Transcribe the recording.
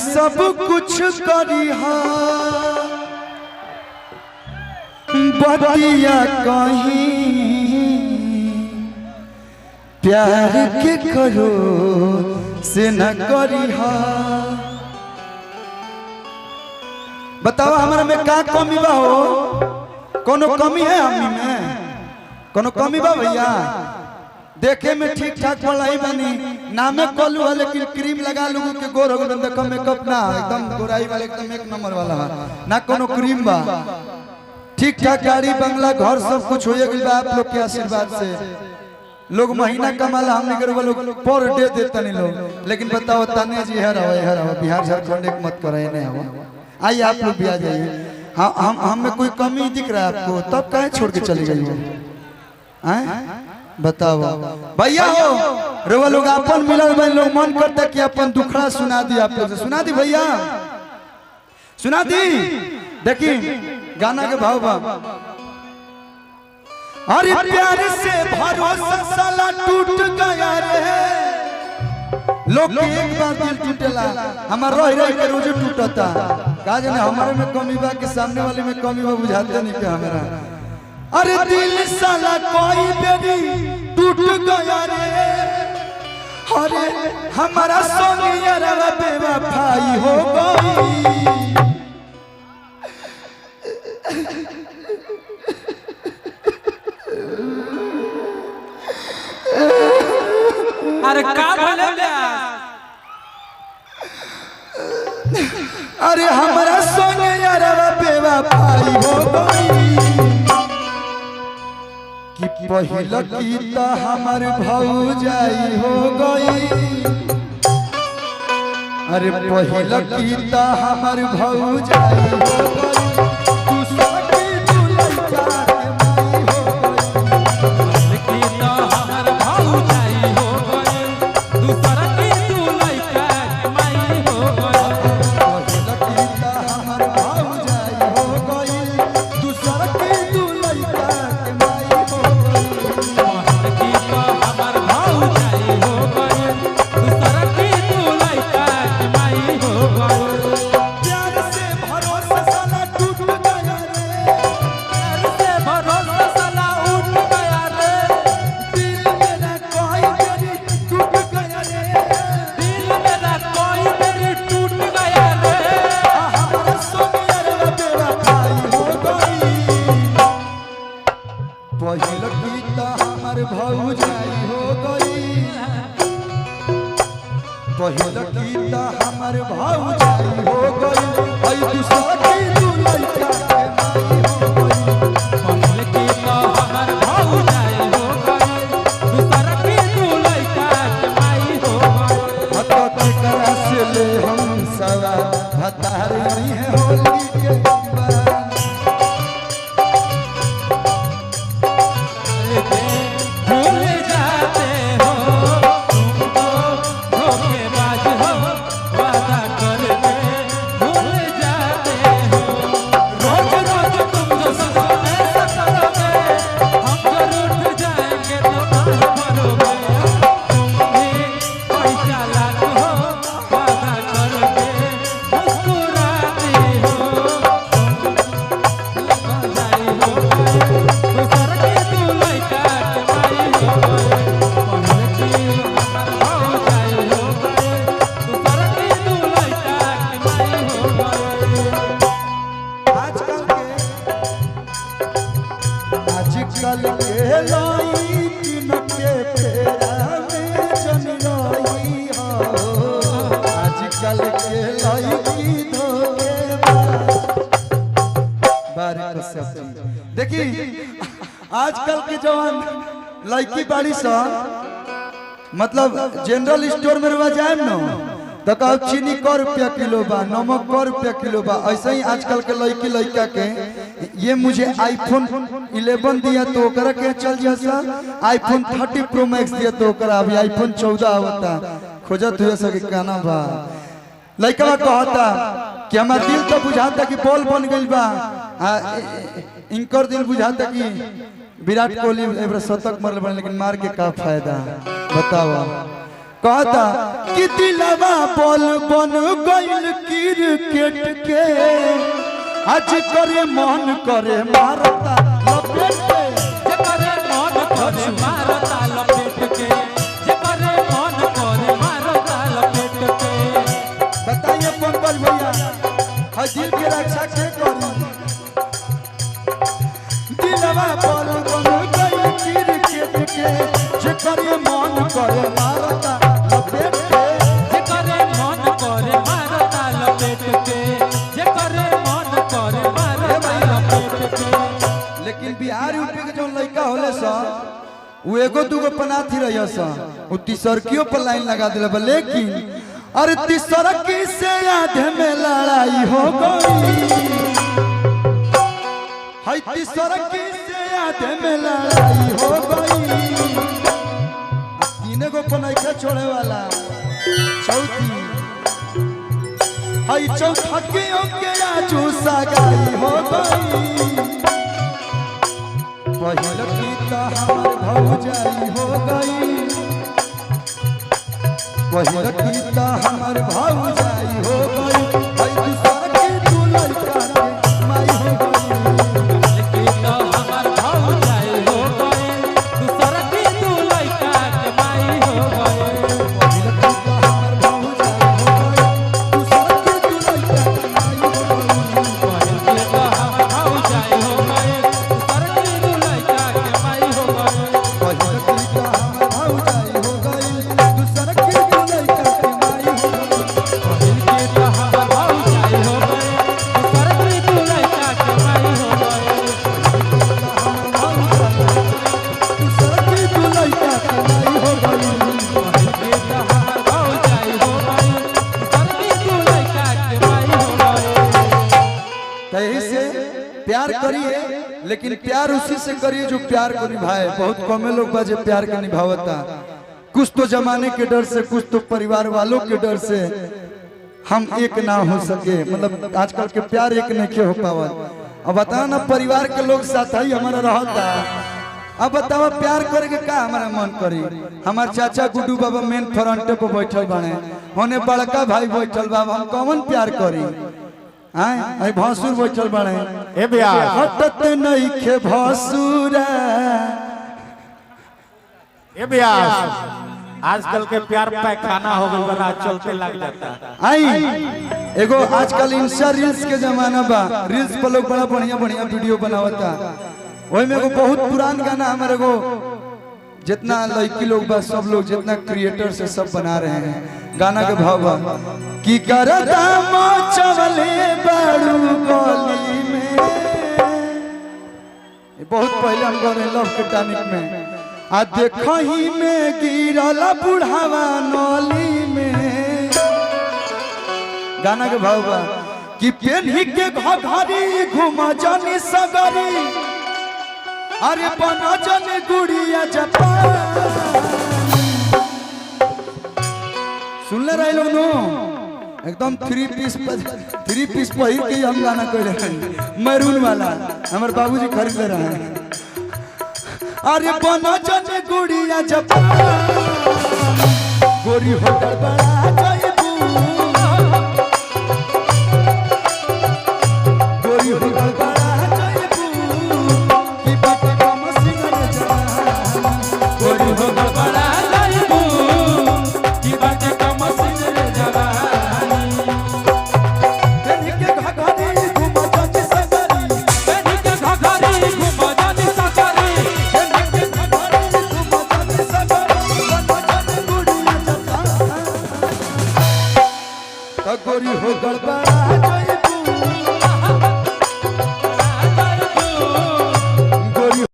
सब कुछ करिहा बतिया कहीं प्यार के करो से न करिहा। बताओ हमारे में का कमी बा हो? कोनो कमी है हमनी में? कोनो कमी बा भैया? देखे में ठीक ठाक पढ़ाई बनी नामे कोलू है लेकिन क्रीम लगा लूँ के गोर हो गए। देखो मेकअप ना एकदम गोराई वाला एकदम एक नंबर वाला ना कोनो क्रीम बा। ठीक ठाक गाड़ी बंगला घर सब कुछ हो गई बा आप लोग के आशीर्वाद से। लोग महीना कमाला हमने के लोग पर डे देता नहीं लोग। लेकिन बताओ तानिया जी है रहो बिहार झारखंड एक मत करे नहीं हो। आइए आप लोग भी आ जाइए। हम में कोई कमी दिख रहा है आपको तब कहे छोड़ के चली गई हो? बताओ भैया हो रोवा लोग अपन मिलल भाई लोग मन करता कि अपन दुखड़ा सुना दी। आप लोग सुना दी भैया सुना दी। देखी गाना के भाव बा। अरे प्यार से भरोसा साला टूट गया रे। लोग एक बार दिल टूटेला हमार रह के रोज टूटता। का जाने हमारे में कमी बा कि सामने वाले में कमी बा बुझाते नहीं क्या हमारा। अरे दिल साला कोई बेरी टूट गया रे। अरे हमारा संग यारा बेवफाई हो गई। अरे का भले अरे हमारा संग यारा बेवफाई हो गई। कि पहिला की तो हमार भौजाई हो गई। अरे पहिला की तो हमार भौजाई हो गई। पहिला की तो हमार भौजाई हो गई। आई दूसरा की तू लइका के माई हो गई। पहिला की तो हमार भौजाई हो गई। दूसरा की तू लइका के माई हो गई। हत करा से ले हम सवा हतार नहीं है होली के आजकल के लाइकिन के फेरा में जन रही हो। आजकल के लाइकी धोखेबाज बारे सब देखी। आजकल के जवान लड़की बाड़ी सा मतलब जनरल स्टोर में रुआ जाए न तो कहो चीनी क रुपया किलो बा नमक क रुपया किलो बा। ऐसे ही आजकल के लड़की लड़का के ये मुझे आईफोन 11 दिया तो ओकरा के चल जैसा आईफोन 30 प्रो मैक्स दिया तो ओकरा अभी आईफोन 14 आवता खोजत हुए सके काना बा। लड़का कहता कि हमार दिल तो बुझाता कि बॉल बन गई बा। इनकर दिल बुझाता कि विराट कोहली शतक मरल बन लेकिन मार के का फायदा बताओ। कहता कि दिलवा बॉल बन गइल क्रिकेट के आज करे मन करे मारता लपेट के जे करे मन करे मारता लपेट के जे करे मन करे मारता लपेट के। बताइए पंकज भैया हर दिल की रक्षा के करी दिलवा बॉल बन गइल क्रिकेट के जे करे मन करे मारता लपेट के जे करे मन करे मारता लपेट के जे करे मन करे मारता लपेट के। लेकिन बिहार यूपी के जो लड़का होले सा वो एगो दूगो पनाथी रहिया सा वो तीसरकियों पर लाइन लगा दिले बा। लेकिन अरे तीसरकी से आधे में लड़ाई हो गई हाय तीसरकी से आधे में लड़ाई हो गई। तीन गो पनाइका छोड़े वाला चौथी हाय चौथकियों के आजू सगाई हो गई। पहिल गीता हमर भौजाई हो गई पहिल गीता हमर भौजाई हो गई भाई दूसरा के तू लड़का के माई हो गई। के तो हमर भौजाई हो गए दूसर की तू लइका के माई हो गए। पहिल गीता हमर भौजाई हो गई दूसरा के तू लड़का के माई हो गई। के तो हमर भौजाई हो गए दूसर की तू लइका के माई हो गए। पहिल गीता हमर भौजाई हो गई दूसरा के तू लड़का के माई हो गई। के तो हमर भौजाई हो गए दूसर की तू लइका के माई हो गए। दूसरा के तू लड़का के माई हो गई। के तो हमर भौजाई हो गए दूसर की तू लइका के माई हो गए। तही से प्यार करिए लेकिन प्यार उसी से करिए जो प्यार को निभाए। बहुत कमे लोग बाजे प्यार के निभावता कुछ तो जमाने के डर से कुछ तो परिवार वालों के डर से हम एक ना हो सके मतलब आजकल के प्यार एक नहीं हो पावत। अब बताओ ना परिवार के लोग साथ ही हमारा रहता अब बताओ प्यार करे के का हमारा मन करी। हमार चाचा गुड्डू बाबा मेन फ्रंटे पे बैठल बने होने बड़का भाई बैठल बाबा हम कौन प्यार करी आई भसुर बैठल बने ए बिया हटत नहीं खे भसुरा ए बिया आजकल के प्यार पैखाना हो गइल बना चलते लग जाता। आई एगो आजकल इंस्टा रील्स के जमाना बा रील्स पर लोग बड़ा बढ़िया बढ़िया वीडियो बनावता वही में एगो बहुत पुरान गाना हमारे एगो जितना लड़की लोग बा सब लोग जितना क्रिएटर से सब बना रहे हैं गाना के भाव बा की करता मचवले बाड़ू गली में ये बहुत पहले हम गए लव के टानिक में आ देखही में गिरल बुढ़ावा नली में गाना के भाव बा कि पेन्ही के घघरी घुम जानी सगरी अरे बना जानी गुड़िया जापान सुनले रहे लोग नो एकदम थ्री पीस पहिर के हम गाना कर रहे हैं मैरून वाला हमारे बाबूजी खरीद रहे हैं। अरे बना जाने गुड़िया जापान गोरी होटल बड़ा जाए